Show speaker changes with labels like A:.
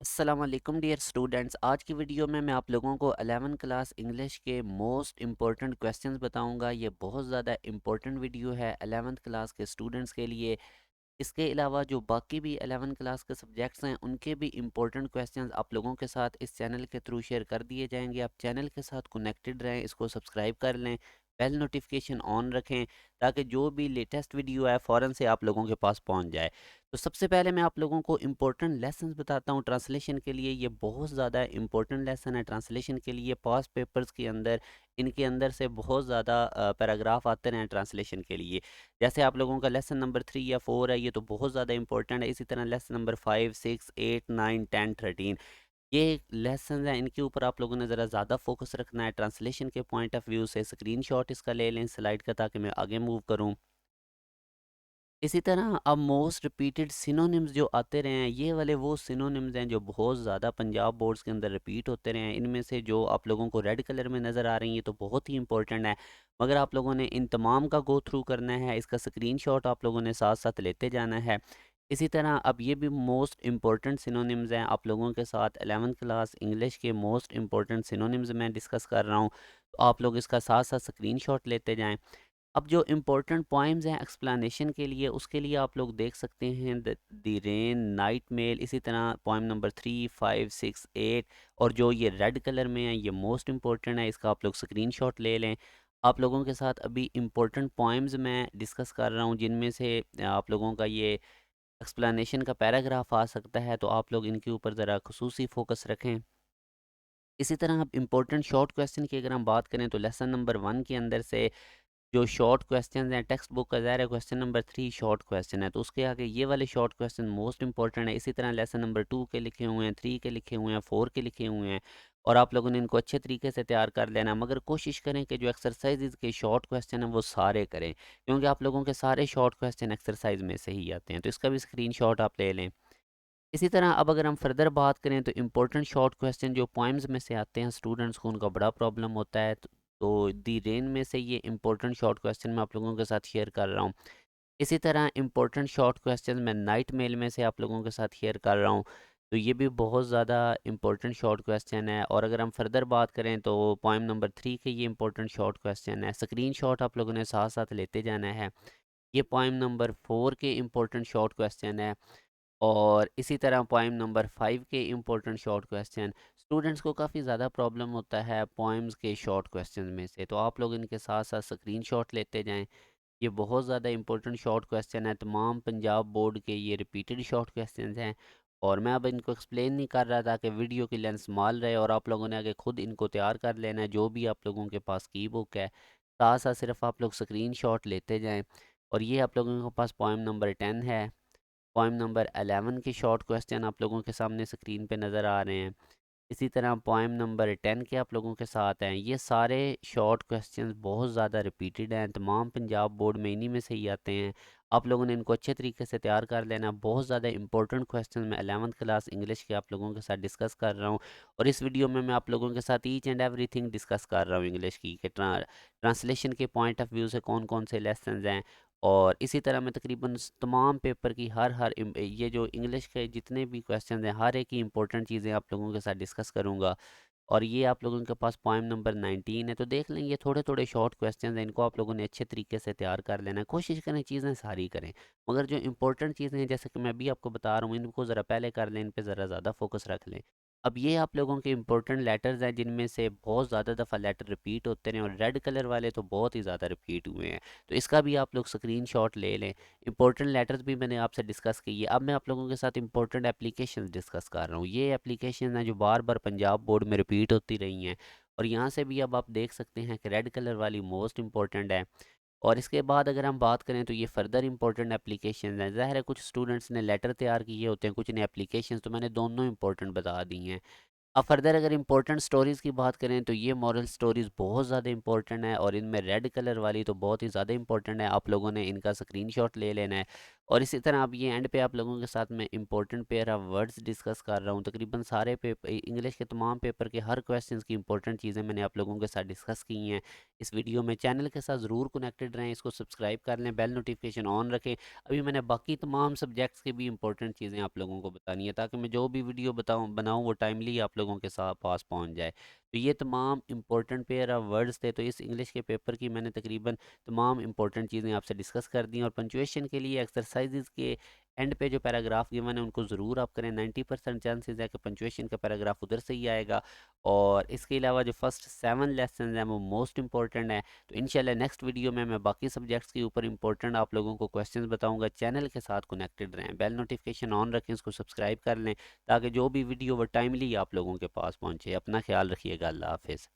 A: अस्सलाम वालेकुम dear students. आज की वीडियो में मैं आप लोगों को 11 क्लास इंग्लिश के मोस्ट इम्पॉर्टेंट क्वेश्चंस बताऊंगा। ये बहुत ज़्यादा इम्पॉर्टेंट वीडियो है 11th क्लास के स्टूडेंट्स के लिए। इसके अलावा जो बाकी भी 11 क्लास के सब्जेक्ट्स हैं उनके भी इम्पोर्टेंट क्वेश्चंस आप लोगों के साथ इस चैनल के थ्रू शेयर कर दिए जाएंगे। आप चैनल के साथ कनेक्टेड रहें, इसको सब्सक्राइब कर लें, बेल नोटिफिकेशन ऑन रखें ताकि जो भी लेटेस्ट वीडियो है फ़ौरन से आप लोगों के पास पहुंच जाए। तो सबसे पहले मैं आप लोगों को इम्पोर्टेंट लेसन्स बताता हूँ ट्रांसलेशन के लिए। ये बहुत ज़्यादा इम्पोर्टेंट लेसन है ट्रांसलेशन के लिए। पास्ट पेपर्स के अंदर इनके अंदर से बहुत ज़्यादा पैराग्राफ आते हैं ट्रांसलेशन के लिए। जैसे आप लोगों का लेसन नंबर 3 या 4 है, ये तो बहुत ज़्यादा इंपॉर्टेंट है। इसी तरह लेसन नंबर 5, 6, 8, 9, 10, 13, ये लेसन हैं, इनके ऊपर आप लोगों ने ज़रा ज़्यादा फोकस रखना है ट्रांसलेशन के पॉइंट ऑफ व्यू से। स्क्रीनशॉट इसका ले लें स्लाइड का ताकि मैं आगे मूव करूँ। इसी तरह अब मोस्ट रिपीटेड सिनोनिम्स जो आते रहे हैं, ये वाले वो सिनोनिम्स हैं जो बहुत ज़्यादा पंजाब बोर्ड्स के अंदर रिपीट होते रहे हैं। इनमें से जो आप लोगों को रेड कलर में नज़र आ रही हैं तो बहुत ही इंपॉर्टेंट है, मगर आप लोगों ने इन तमाम का गो थ्रू करना है। इसका स्क्रीनशॉट आप लोगों ने साथ साथ लेते जाना है। इसी तरह अब ये भी मोस्ट इम्पॉर्टेंट सिनोनिम्स हैं आप लोगों के साथ 11th क्लास इंग्लिश के मोस्ट इम्पॉर्टेंट सिनोनिम्स मैं डिस्कस कर रहा हूँ, तो आप लोग इसका साथ साथ स्क्रीनशॉट लेते जाएं। अब जो इम्पोर्टेंट पॉइम्स हैं एक्सप्लेनेशन के लिए, उसके लिए आप लोग देख सकते हैं द रेन, नाइट मेल, इसी तरह पॉइंट नंबर 3, 5, 6, 8, और जो ये रेड कलर में है ये मोस्ट इम्पोर्टेंट है, इसका आप लोग स्क्रीनशॉट ले लें। आप लोगों के साथ अभी इम्पोर्टेंट पॉइम्स मैं डिस्कस कर रहा हूँ जिनमें से आप लोगों का ये एक्सप्लेनेशन का पैराग्राफ आ सकता है, तो आप लोग इनके ऊपर ज़रा खसूसी फोकस रखें। इसी तरह अब इम्पोर्टेंट शॉर्ट क्वेश्चन की अगर हम बात करें तो लेसन नंबर 1 के अंदर से जो शॉर्ट क्वेश्चन हैं, टेक्स्ट बुक का ज़ाहिर है क्वेश्चन नंबर 3 शॉर्ट क्वेश्चन है, तो उसके आगे ये वाले शॉर्ट क्वेश्चन मोस्ट इंपॉर्टेंट है। इसी तरह लेसन नंबर 2 के लिखे हुए हैं, 3 के लिखे हुए हैं, 4 के लिखे हुए हैं, और आप लोगों ने इनको अच्छे तरीके से तैयार कर लेना। मगर कोशिश करें कि जो एक्सरसाइज के शॉर्ट क्वेश्चन हैं वो सारे करें, क्योंकि आप लोगों के सारे शॉर्ट क्वेश्चन एक्सरसाइज में से ही आते हैं, तो इसका भी स्क्रीन आप ले लें। इसी तरह अब अगर हम फर्दर बात करें तो इम्पोर्टेंट शॉर्ट क्वेश्चन जो पॉइम्स में से आते हैं, स्टूडेंट्स को उनका बड़ा प्रॉब्लम होता है। तो दी रेन में से ये इम्पोर्टेंट शॉर्ट क्वेश्चन मैं आप लोगों के साथ शेयर कर रहा हूँ। इसी तरह इम्पोर्टेंट शॉर्ट क्वेश्चन मैं नाइट मेल में से आप लोगों के साथ शेयर कर रहा हूँ। तो ये भी बहुत ज़्यादा इम्पोर्टेंट शॉर्ट क्वेश्चन है। और अगर हम फर्दर बात करें तो पॉइंट नंबर 3 के ये इम्पोर्टेंट शॉर्ट क्वेश्चन है, स्क्रीनशॉट आप लोगों ने साथ साथ लेते जाना है। ये पॉइंट नंबर 4 के इम्पोर्टेंट शॉर्ट क्वेश्चन है। और इसी तरह पॉइंट नंबर 5 के इम्पोर्टेंट शॉर्ट क्वेश्चन, स्टूडेंट्स को काफ़ी ज़्यादा प्रॉब्लम होता है पॉइम्स के शॉर्ट क्वेश्चन में से, तो आप लोग इनके साथ साथ स्क्रीनशॉट लेते जाएं। ये बहुत ज़्यादा इंपॉर्टेंट शॉर्ट क्वेश्चन है, तमाम पंजाब बोर्ड के ये रिपीटेड शॉर्ट क्वेश्चन हैं। और मैं अब इनको एक्सप्लेन नहीं कर रहा था कि वीडियो की लेंथ स्मॉल रहे, और आप लोगों ने आगे खुद इनको तैयार कर लेना है। जो भी आप लोगों के पास की बुक है, साथ साथ सिर्फ आप लोग स्क्रीनशॉट लेते जाएं। और ये आप लोगों के पास पॉइंट नंबर 10 है। पॉइंट नंबर 11 के शॉर्ट क्वेश्चन आप लोगों के सामने स्क्रीन पे नज़र आ रहे हैं। इसी तरह पॉइंट नंबर 10 के आप लोगों के साथ हैं। ये सारे शॉर्ट क्वेश्चंस बहुत ज़्यादा रिपीटेड हैं, तमाम पंजाब बोर्ड में इन्हीं में से ही आते हैं। आप लोगों ने इनको अच्छे तरीके से तैयार कर लेना। बहुत ज़्यादा इंपॉर्टेंट क्वेश्चन मैं 11th क्लास इंग्लिश के आप लोगों के साथ डिस्कस कर रहा हूँ। और इस वीडियो में मैं आप लोगों के साथ ईच एंड एवरीथिंग डिस्कस कर रहा हूँ इंग्लिश की, कि ट्रांसलेशन के पॉइंट ऑफ व्यू से कौन कौन से लेसन हैं। और इसी तरह मैं तकरीबन तमाम पेपर की ये जो इंग्लिश के जितने भी क्वेश्चन हैं, हर एक की इंपॉर्टेंट चीज़ें आप लोगों के साथ डिस्कस करूँगा। और ये आप लोगों के पास पॉइंट नंबर 19 है, तो देख लें ये थोड़े थोड़े शॉर्ट क्वेश्चन हैं, इनको आप लोगों ने अच्छे तरीके से तैयार कर लेना है। कोशिश करें चीज़ें सारी करें, मगर जो इंपॉर्टेंट चीज़ें हैं जैसे कि मैं भी आपको बता रहा हूँ, इनको ज़रा पहले कर लें, इन पे ज़रा ज़्यादा फोकस रख लें। अब ये आप लोगों के इंपॉर्टेंट लेटर्स हैं जिनमें से बहुत ज़्यादा दफ़ा लेटर रिपीट होते हैं, और रेड कलर वाले तो बहुत ही ज़्यादा रिपीट हुए हैं, तो इसका भी आप लोग स्क्रीनशॉट ले लें। इंपॉर्टेंट लेटर्स भी मैंने आपसे डिस्कस किए। अब मैं आप लोगों के साथ इंपॉर्टेंट एप्लीकेशन डिस्कस कर रहा हूँ। ये एप्लीकेशन हैं जो बार बार पंजाब बोर्ड में रिपीट होती रही हैं, और यहाँ से भी अब आप देख सकते हैं कि रेड कलर वाली मोस्ट इंपॉर्टेंट है। और इसके बाद अगर हम बात करें तो ये फर्दर इंपॉर्टेंट एप्लीकेशन हैं। ज़ाहिर है कुछ स्टूडेंट्स ने लेटर तैयार किए होते हैं, कुछ ने एप्लीकेशन, तो मैंने दोनों इंपॉर्टेंट बता दी हैं। अब फर्दर अगर इंपॉर्टेंट स्टोरीज़ की बात करें तो ये मॉरल स्टोरीज़ बहुत ज़्यादा इंपॉर्टेंट है, और इनमें रेड कलर वाली तो बहुत ही ज़्यादा इंपॉर्टेंट है। आप लोगों ने इनका स्क्रीनशॉट ले लेना है। और इसी तरह अब ये एंड पे आप लोगों के साथ मैं important pair of words discuss कर रहा हूँ। तकरीबन सारे पेपर, इंग्लिश के तमाम पेपर के हर क्वेश्चन की इंपॉर्टेंट चीज़ें मैंने आप लोगों के साथ डिस्कस की हैं इस वीडियो में। चैनल के साथ ज़रूर कनेक्टेड रहें, इसको सब्सक्राइब कर लें, बेल नोटिफिकेशन ऑन रखें। अभी मैंने बाकी तमाम सब्जेक्ट्स की भी इंपॉर्टेंट चीज़ें आप लोगों को बतानी है, ताकि मैं जो भी वीडियो बनाऊँ वो टाइमली आप लोगों के साथ पास पहुँच जाए। तो ये तमाम इंपॉर्टेंट पेयर ऑफ वर्ड्स थे। तो इस इंग्लिश के पेपर की मैंने तकरीबन तमाम इंपॉर्टेंट चीज़ें आपसे डिस्कस कर दी। और पंचुएशन के लिए एक्सरसाइजेज के एंड पे जो पैराग्राफ गिवन है उनको ज़रूर आप करें। 90% चांसेस है कि पंचुएशन का पैराग्राफ उधर से ही आएगा। और इसके अलावा जो फर्स्ट 7 लेसन हैं वो मोस्ट इंपॉर्टेंट है। तो इंशाल्लाह नेक्स्ट वीडियो में मैं बाकी सब्जेक्ट्स के ऊपर इंपॉर्टेंट आप लोगों को क्वेश्चंस बताऊंगा। चैनल के साथ कनेक्टेड रहें, बेल नोटिफिकेशन ऑन रखें, इसको सब्सक्राइब कर लें, ताकि जो भी वीडियो वो टाइमली आप लोगों के पास पहुंचे। अपना ख्याल रखिएगा। अल्लाह हाफिज़।